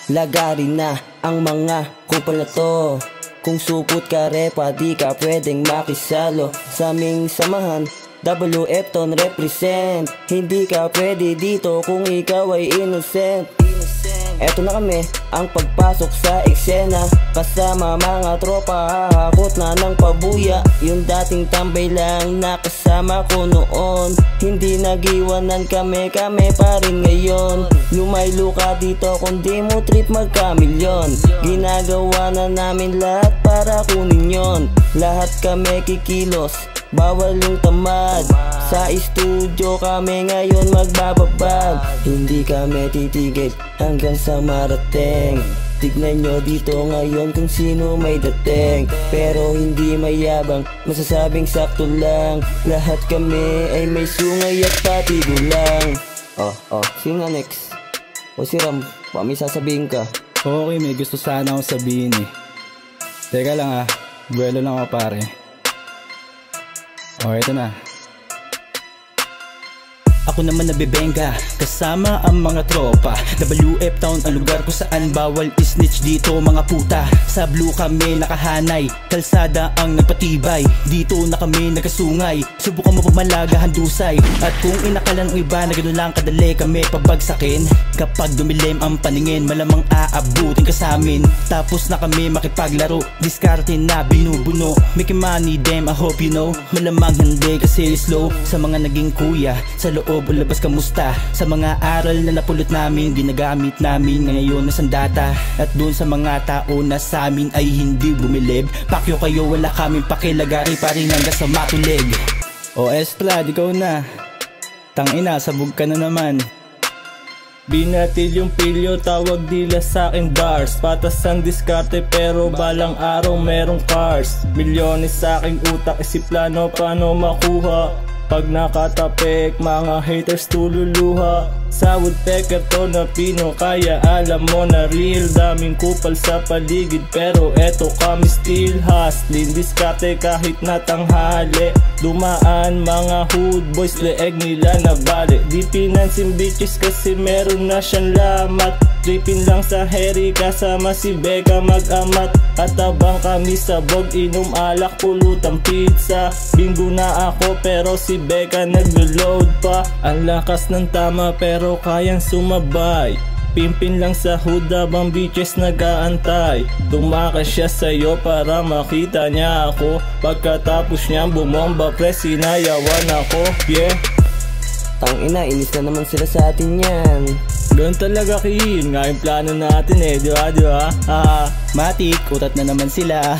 Lagari na ang mga kupal na to. Kung supot ka repa, di ka pwedeng makisalo sa aming samahan. WF Ton represent. Hindi ka pwede dito kung ikaw ay innocent. Eto na kami, ang pagpasok sa eksena. Kasama mga tropa, hahakot na ng pabuya. Yung dating tambay lang na kasama ko noon. Hindi nag-iwanan kami pa rin ngayon. Lumaylo ka dito kung di mo trip magkamilyon. Ginagawa na namin lahat para kunin yon. Lahat kami kikilos, bawal yung tamad. Sa studio kami ngayon magbababag. Hindi kami titigil hanggang sa marating. Tignan nyo dito ngayon kung sino may dating. Pero hindi mayabang, masasabing sakto lang. Lahat kami ay may sungay at pati gulang. Sino next? O si Ram, may sasabihin ka? Okay, may gusto sana akong sabihin eh. Teka lang buwelo lang ako pare. Ito na. Ako naman nabibenga, kasama ang mga tropa. WF Town ang lugar kung saan bawal isnitch dito mga puta. Sa blue kami nakahanay, kalsada ang nagpatibay. Dito na kami nagkasungay, subukan mo pamalaga handusay. At kung inakalan ng iba na gano'n lang kadali kami pabagsakin. Kapag dumilim ang paningin, malamang aabutin ka sa amin. Tapos na kami makipaglaro, diskarte na binubuno. Making money damn I hope you know. Malamang hindi kasi slow. Sa mga naging kuya, sa loob o labas kamusta. Sa mga aral na napulot namin, ginagamit namin ngayon na sandata. At dun sa mga tao na sa amin ay hindi bumilib, pakyo kayo wala kaming pakilagari pa rin hanggang sa matulig. Estrad, ikaw na. Tangina, sabog ka na naman. Binatil yung pilyo, tawag dila sa'kin Dars. Patas ang diskarte pero balang araw merong cars. Milyones sa'king utak, isip plano paano makuha. Pag nakatapik, mga haters tululuha. Sa woodpecker to na pino, kaya alam mo na real. Daming kupal sa paligid pero eto kami still hustling. Diskarte kahit na tanghali. Dumaan mga hood boys, leeg nila na bali. Di pinansin bitches kasi meron na siyang lamat. Trippin lang sa heri kasama si Becca mag-amat. At abang kami sa bog, inom alak, pulutang pizza. Bingo na ako pero si Becca naglo-load pa. Ang lakas ng tama pero kayang sumabay. Pimpin lang sa hood habang bitches nag-aantay. Tumakas siya sa'yo para makita niya ako. Pagkatapos niya bumomba pre, sinayawan ako. Yeah. Tangina, inis na naman sila sa atin yan. Ganun talaga yun nga yung plano natin eh, di ba? Matik, utat na naman sila.